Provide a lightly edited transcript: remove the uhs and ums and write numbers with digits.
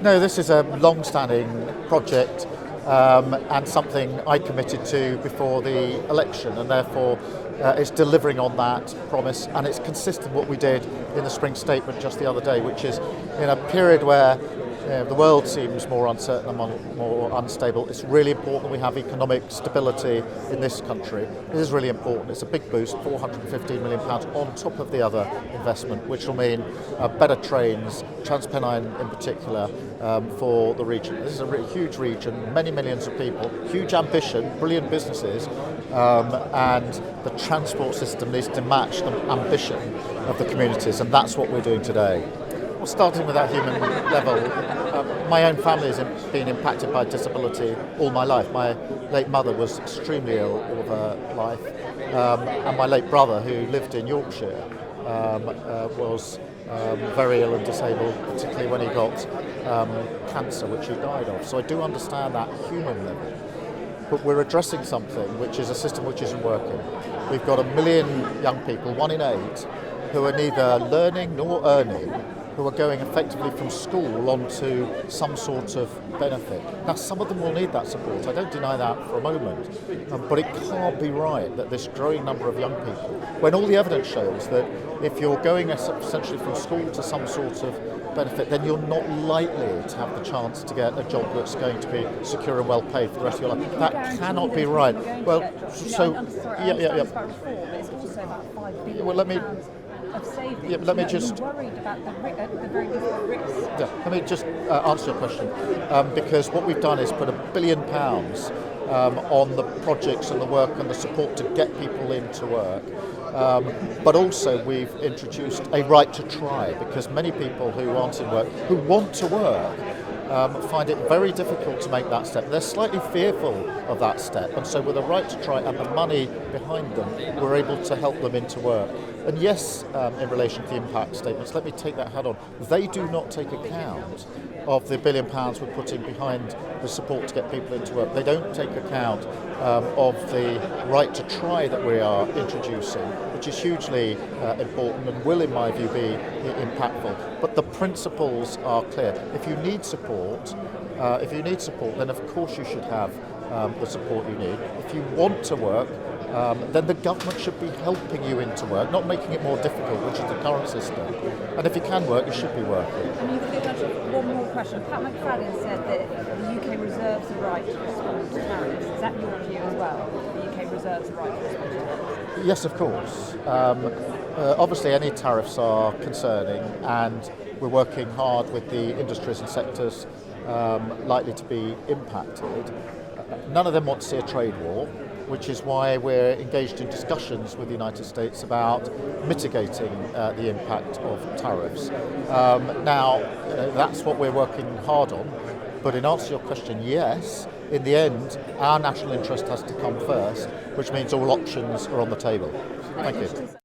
No, this is a long-standing project and something I committed to before the election, and therefore it's delivering on that promise, and it's consistent with what we did in the spring statement just the other day, which is in a period where the world seems more uncertain and more unstable. It's really important we have economic stability in this country. It is really important. It's a big boost, £415 million on top of the other investment, which will mean better trains, TransPennine in particular, for the region. This is a really huge region, many millions of people, huge ambition, brilliant businesses, and the transport system needs to match the ambition of the communities, and that's what we're doing today. Well, starting with that human level, my own family has been impacted by disability all my life. My late mother was extremely ill all of her life, and my late brother, who lived in Yorkshire, was very ill and disabled, particularly when he got cancer, which he died of. So I do understand that human level. But we're addressing something which is a system which isn't working. We've got 1 million young people, 1 in 8, who are neither learning nor earning, who are going effectively from school onto some sort of benefit. Now, some of them will need that support. I don't deny that for a moment. But it can't be right that this growing number of young people, when all the evidence shows that if you're going essentially from school to some sort of benefit, then you're not likely to have the chance to get a job that's going to be secure and well paid for the rest of your life. That cannot be right. Well, so yeah. It's about reform, but it's also about £5 billion. Well, let me Let me just. You're worried about the very least risks. Yeah, let me just answer your question, because what we've done is put £1 billion on the projects and the work and the support to get people into work. But also we've introduced a right to try, because many people who aren't in work, who want to work, find it very difficult to make that step. They're slightly fearful of that step, and so with a right to try and the money behind them, we're able to help them into work. And yes, in relation to the impact statements, let me take that head on. They do not take account of the £1 billion we're putting behind the support to get people into work. They don't take account of the right to try that we are introducing, which is hugely important and will, in my view, be impactful. But the principles are clear. If you need support, then of course you should have the support you need. If you want to work, then the government should be helping you into work, not making it more difficult, which is the current system. And if you can work, you should be working. One more question. Pat McFadden said that the UK reserves the right to respond to tariffs. Is that your view as well? The UK reserves the right to respond to tariffs? Yes, of course. Obviously, any tariffs are concerning, and we're working hard with the industries and sectors likely to be impacted. None of them want to see a trade war, which is why we're engaged in discussions with the United States about mitigating the impact of tariffs. Now, that's what we're working hard on, but in answer to your question, yes, in the end, our national interest has to come first, which means all options are on the table. Thank you.